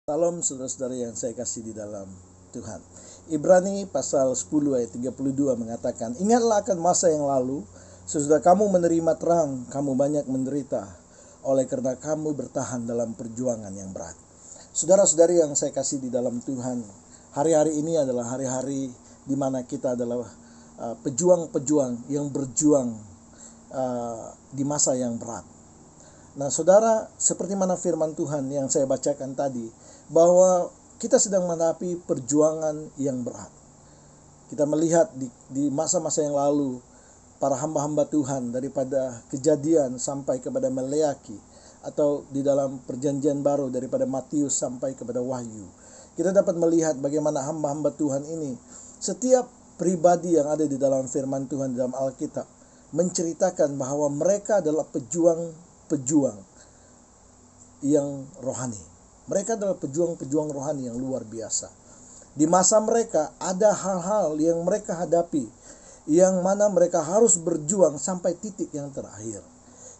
Salam saudara-saudara yang saya kasih di dalam Tuhan. Ibrani pasal 10 ayat 32 mengatakan, "Ingatlah akan masa yang lalu, sesudah kamu menerima terang, kamu banyak menderita, oleh karena kamu bertahan dalam perjuangan yang berat." Saudara-saudari yang saya kasih di dalam Tuhan, hari-hari ini adalah hari-hari di mana kita adalah pejuang-pejuang yang berjuang di masa yang berat. Nah, saudara, seperti mana firman Tuhan yang saya bacakan tadi, bahwa kita sedang menghadapi perjuangan yang berat. Kita melihat di masa-masa yang lalu, para hamba-hamba Tuhan daripada Kejadian sampai kepada Maleaki, atau di dalam perjanjian baru daripada Matius sampai kepada Wahyu. Kita dapat melihat bagaimana hamba-hamba Tuhan ini, setiap pribadi yang ada di dalam firman Tuhan dalam Alkitab, menceritakan bahwa mereka adalah pejuang yang rohani. Mereka adalah pejuang-pejuang rohani yang luar biasa. Di masa mereka ada hal-hal yang mereka hadapi, yang mana mereka harus berjuang sampai titik yang terakhir.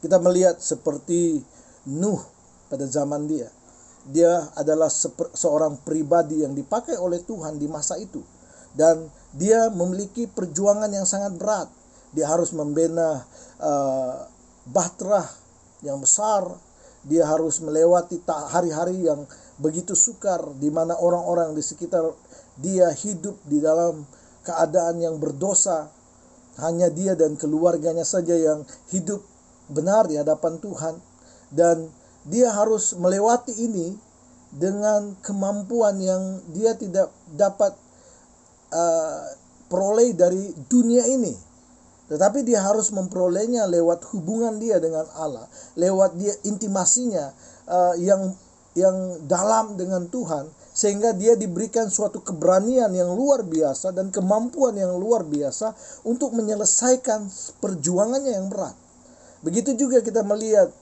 Kita melihat seperti Nuh pada zaman dia. Dia adalah seorang pribadi yang dipakai oleh Tuhan di masa itu. Dan dia memiliki perjuangan yang sangat berat. Dia harus membina bahtera yang besar. Dia harus melewati hari-hari yang begitu sukar, di mana orang-orang di sekitar dia hidup di dalam keadaan yang berdosa. Hanya dia dan keluarganya saja yang hidup benar di hadapan Tuhan. Dan dia harus melewati ini dengan kemampuan yang dia tidak dapat peroleh dari dunia ini. Tetapi dia harus memperolehnya lewat hubungan dia dengan Allah, lewat dia intimasinya yang dalam dengan Tuhan, sehingga dia diberikan suatu keberanian yang luar biasa dan kemampuan yang luar biasa untuk menyelesaikan perjuangannya yang berat. Begitu juga kita melihat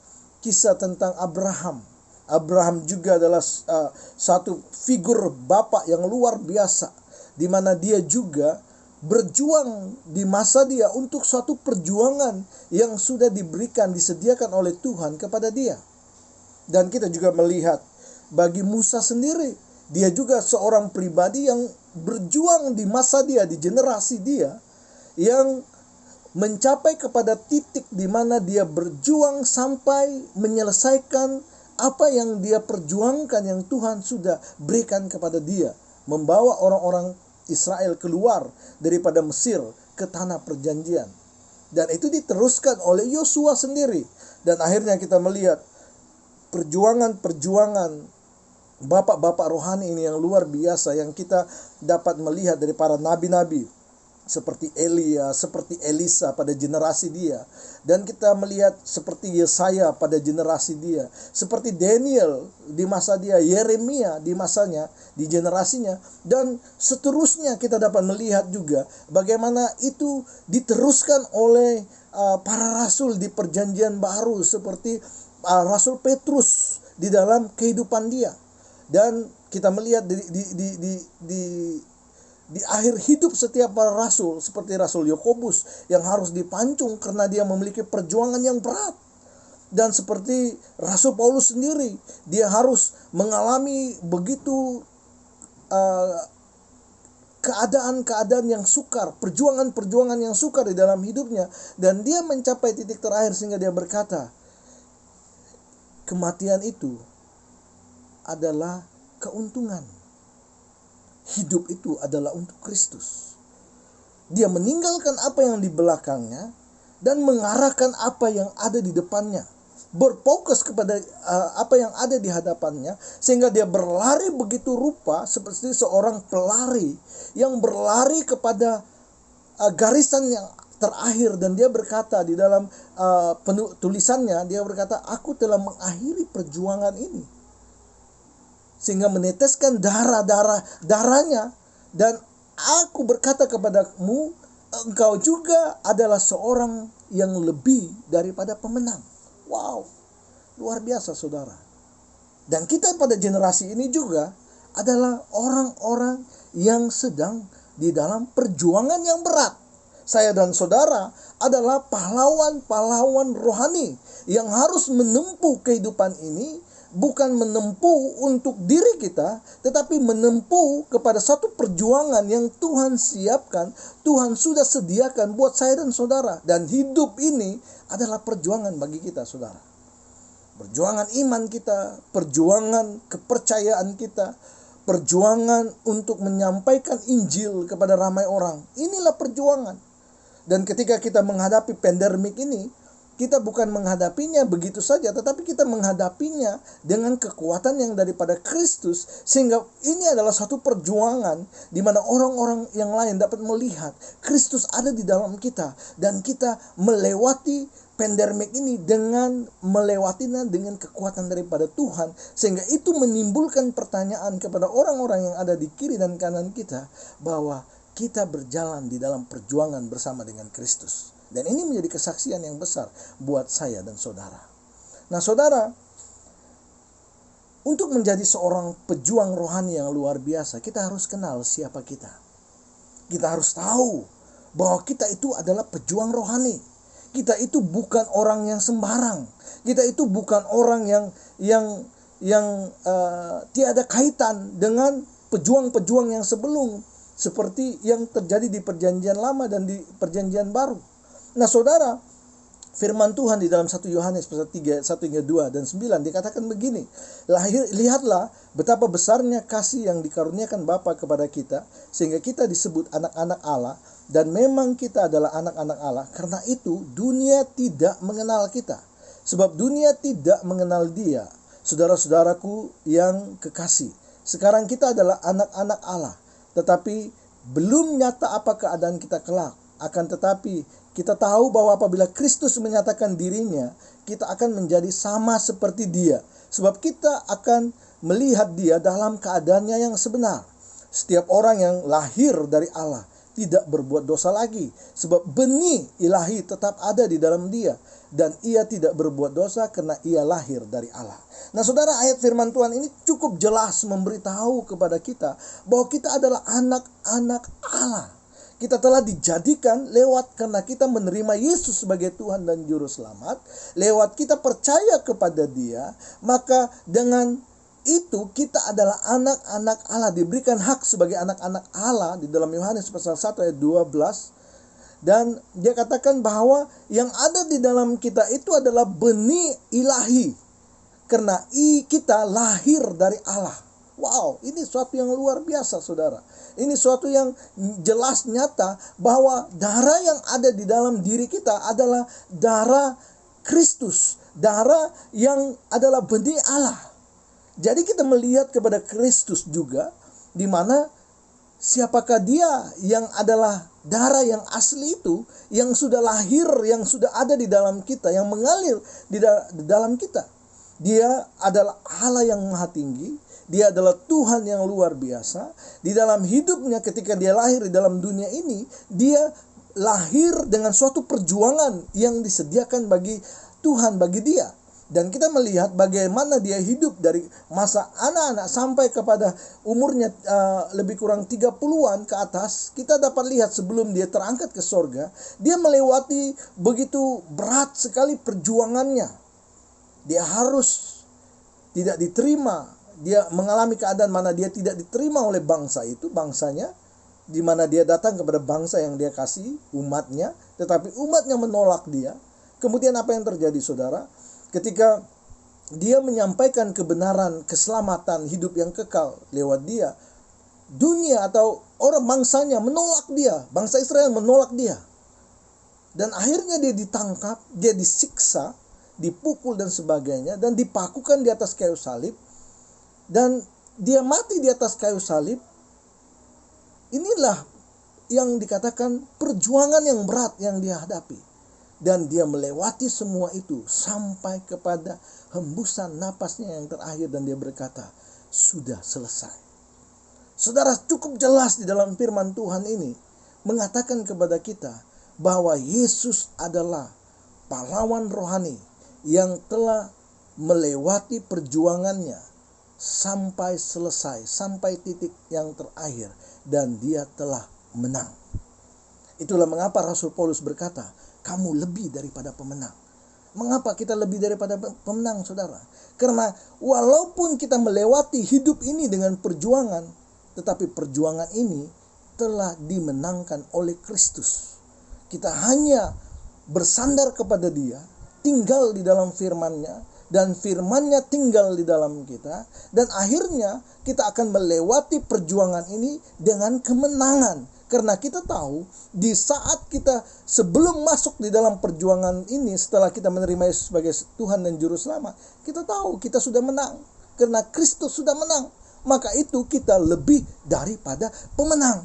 kisah tentang Abraham. Abraham juga adalah satu figur bapak yang luar biasa, di mana dia juga berjuang di masa dia untuk suatu perjuangan yang sudah diberikan, disediakan oleh Tuhan kepada dia. Dan kita juga melihat bagi Musa sendiri, dia juga seorang pribadi yang berjuang di masa dia, di generasi dia, yang mencapai kepada titik di mana dia berjuang sampai menyelesaikan apa yang dia perjuangkan, yang Tuhan sudah berikan kepada dia, membawa orang-orang Israel keluar daripada Mesir ke tanah perjanjian. Dan itu diteruskan oleh Yosua sendiri. Dan akhirnya kita melihat perjuangan bapak-bapak rohani ini yang luar biasa, yang kita dapat melihat dari para nabi-nabi seperti Elia, seperti Elisa pada generasi dia. Dan kita melihat seperti Yesaya pada generasi dia, seperti Daniel di masa dia, Yeremia di masanya, di generasinya. Dan seterusnya kita dapat melihat juga bagaimana itu diteruskan oleh para rasul di perjanjian baru, seperti Rasul Petrus di dalam kehidupan dia. Dan kita melihat di akhir hidup setiap para rasul, seperti Rasul Yakobus yang harus dipancung karena dia memiliki perjuangan yang berat. Dan seperti Rasul Paulus sendiri, dia harus mengalami begitu keadaan-keadaan yang sukar, perjuangan-perjuangan yang sukar di dalam hidupnya. Dan dia mencapai titik terakhir sehingga dia berkata, kematian itu adalah keuntungan. Hidup itu adalah untuk Kristus. Dia meninggalkan apa yang di belakangnya dan mengarahkan apa yang ada di depannya. Berfokus kepada apa yang ada di hadapannya, sehingga dia berlari begitu rupa seperti seorang pelari yang berlari kepada garisan yang terakhir. Dan dia berkata di dalam tulisannya, dia berkata, aku telah mengakhiri perjuangan ini, sehingga meneteskan darahnya. Dan aku berkata kepadamu, engkau juga adalah seorang yang lebih daripada pemenang. Wow, luar biasa saudara. Dan kita pada generasi ini juga adalah orang-orang yang sedang di dalam perjuangan yang berat. Saya dan saudara adalah pahlawan-pahlawan rohani yang harus menempuh kehidupan ini bukan menempuh untuk diri kita, tetapi menempuh kepada satu perjuangan yang Tuhan siapkan, Tuhan sudah sediakan buat saya dan saudara. Dan hidup ini adalah perjuangan bagi kita, saudara. Perjuangan iman kita, perjuangan kepercayaan kita, perjuangan untuk menyampaikan Injil kepada ramai orang. Inilah perjuangan. Dan ketika kita menghadapi pandemik ini, kita bukan menghadapinya begitu saja, tetapi kita menghadapinya dengan kekuatan yang daripada Kristus. Sehingga ini adalah satu perjuangan di mana orang-orang yang lain dapat melihat Kristus ada di dalam kita. Dan kita melewati pandemik ini dengan melewatinya dengan kekuatan daripada Tuhan. Sehingga itu menimbulkan pertanyaan kepada orang-orang yang ada di kiri dan kanan kita, bahwa kita berjalan di dalam perjuangan bersama dengan Kristus. Dan ini menjadi kesaksian yang besar buat saya dan saudara. Nah saudara, untuk menjadi seorang pejuang rohani yang luar biasa, kita harus kenal siapa kita. Kita harus tahu bahwa kita itu adalah pejuang rohani. Kita itu bukan orang yang sembarang. Kita itu bukan orang yang tiada kaitan dengan pejuang-pejuang yang sebelum, seperti yang terjadi di perjanjian lama dan di perjanjian baru. Nah saudara, firman Tuhan di dalam 1 Yohanes pasal 3, 1-2 dan 9 dikatakan begini. Lihatlah betapa besarnya kasih yang dikaruniakan Bapa kepada kita, sehingga kita disebut anak-anak Allah. Dan memang kita adalah anak-anak Allah. Karena itu dunia tidak mengenal kita, sebab dunia tidak mengenal Dia. Saudara-saudaraku yang kekasih, sekarang kita adalah anak-anak Allah, tetapi belum nyata apa keadaan kita kelak. Akan tetapi kita tahu bahwa apabila Kristus menyatakan dirinya, kita akan menjadi sama seperti Dia, sebab kita akan melihat Dia dalam keadaannya yang sebenar. Setiap orang yang lahir dari Allah tidak berbuat dosa lagi, sebab benih ilahi tetap ada di dalam dia, dan ia tidak berbuat dosa karena ia lahir dari Allah. Nah saudara, ayat firman Tuhan ini cukup jelas memberitahu kepada kita bahwa kita adalah anak-anak Allah. Kita telah dijadikan lewat karena kita menerima Yesus sebagai Tuhan dan Juru Selamat. Lewat kita percaya kepada Dia, maka dengan itu kita adalah anak-anak Allah, diberikan hak sebagai anak-anak Allah di dalam Yohanes pasal 1 ayat 12. Dan dia katakan bahwa yang ada di dalam kita itu adalah benih ilahi, karena kita lahir dari Allah. Wow, ini suatu yang luar biasa saudara. Ini suatu yang jelas nyata bahwa darah yang ada di dalam diri kita adalah darah Kristus, darah yang adalah benih Allah. Jadi kita melihat kepada Kristus juga, di mana siapakah Dia yang adalah darah yang asli itu, yang sudah lahir, yang sudah ada di dalam kita, yang mengalir di dalam kita. Dia adalah Allah yang maha tinggi. Dia adalah Tuhan yang luar biasa. Di dalam hidupnya ketika dia lahir di dalam dunia ini, dia lahir dengan suatu perjuangan yang disediakan bagi Tuhan, bagi dia. Dan kita melihat bagaimana dia hidup dari masa anak-anak sampai kepada umurnya lebih kurang 30-an ke atas. Kita dapat lihat sebelum dia terangkat ke sorga, dia melewati begitu berat sekali perjuangannya. Dia harus tidak diterima. Dia mengalami keadaan mana dia tidak diterima oleh bangsa itu, bangsanya, di mana dia datang kepada bangsa yang dia kasih, umatnya, tetapi umatnya menolak dia. Kemudian apa yang terjadi saudara? Ketika dia menyampaikan kebenaran, keselamatan, hidup yang kekal lewat dia, dunia atau orang bangsanya menolak dia, bangsa Israel menolak dia. Dan akhirnya dia ditangkap, dia disiksa, dipukul dan sebagainya, dan dipakukan di atas kayu salib. Dan dia mati di atas kayu salib. Inilah yang dikatakan perjuangan yang berat yang dia hadapi. Dan dia melewati semua itu sampai kepada hembusan napasnya yang terakhir. Dan dia berkata, sudah selesai. Saudara, cukup jelas di dalam firman Tuhan ini mengatakan kepada kita bahwa Yesus adalah pahlawan rohani yang telah melewati perjuangannya sampai selesai, sampai titik yang terakhir, dan dia telah menang. Itulah mengapa Rasul Paulus berkata, kamu lebih daripada pemenang. Mengapa kita lebih daripada pemenang, saudara? Karena walaupun kita melewati hidup ini dengan perjuangan, tetapi perjuangan ini telah dimenangkan oleh Kristus. Kita hanya bersandar kepada Dia, tinggal di dalam firman-Nya, dan firman-Nya tinggal di dalam kita, dan akhirnya kita akan melewati perjuangan ini dengan kemenangan. Karena kita tahu di saat kita sebelum masuk di dalam perjuangan ini, setelah kita menerima Yesus sebagai Tuhan dan Juru Selamat, kita tahu kita sudah menang. Karena Kristus sudah menang, maka itu kita lebih daripada pemenang.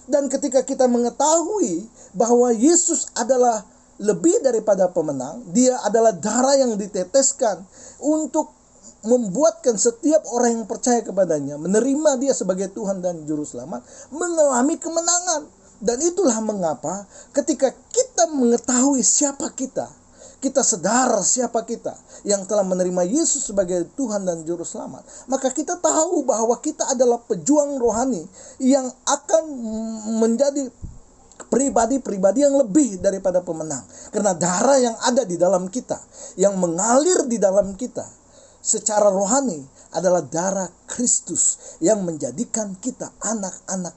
Dan ketika kita mengetahui bahwa Yesus adalah lebih daripada pemenang, Dia adalah darah yang diteteskan untuk membuatkan setiap orang yang percaya kepadanya, menerima Dia sebagai Tuhan dan Juru Selamat, mengalami kemenangan. Dan itulah mengapa ketika kita mengetahui siapa kita sadar siapa kita yang telah menerima Yesus sebagai Tuhan dan Juru Selamat, maka kita tahu bahwa kita adalah pejuang rohani yang akan menjadi pribadi-pribadi yang lebih daripada pemenang. Karena darah yang ada di dalam kita, yang mengalir di dalam kita secara rohani adalah darah Kristus yang menjadikan kita anak-anak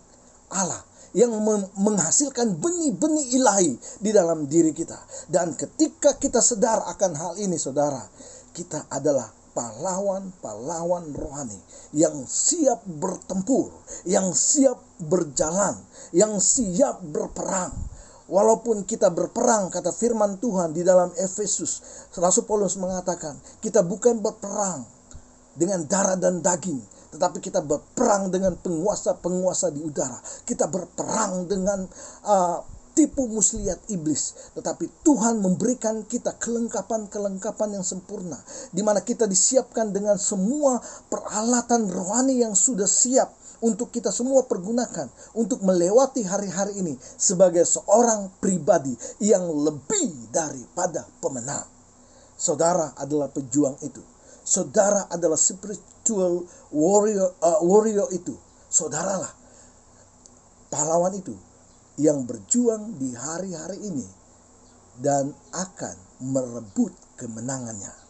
Allah, yang menghasilkan benih-benih ilahi di dalam diri kita. Dan ketika kita sadar akan hal ini, saudara, kita adalah pahlawan-pahlawan rohani yang siap bertempur, yang siap berjalan, yang siap berperang. Walaupun kita berperang, kata firman Tuhan di dalam Efesus, Rasul Paulus mengatakan, kita bukan berperang dengan darah dan daging, tetapi kita berperang dengan penguasa-penguasa di udara. Kita berperang dengan tipu muslihat iblis. Tetapi Tuhan memberikan kita kelengkapan-kelengkapan yang sempurna, di mana kita disiapkan dengan semua peralatan rohani yang sudah siap untuk kita semua pergunakan untuk melewati hari-hari ini sebagai seorang pribadi yang lebih daripada pemenang. Saudara adalah pejuang itu. Saudara adalah spiritual warrior itu. Saudaralah pahlawan itu yang berjuang di hari-hari ini dan akan merebut kemenangannya.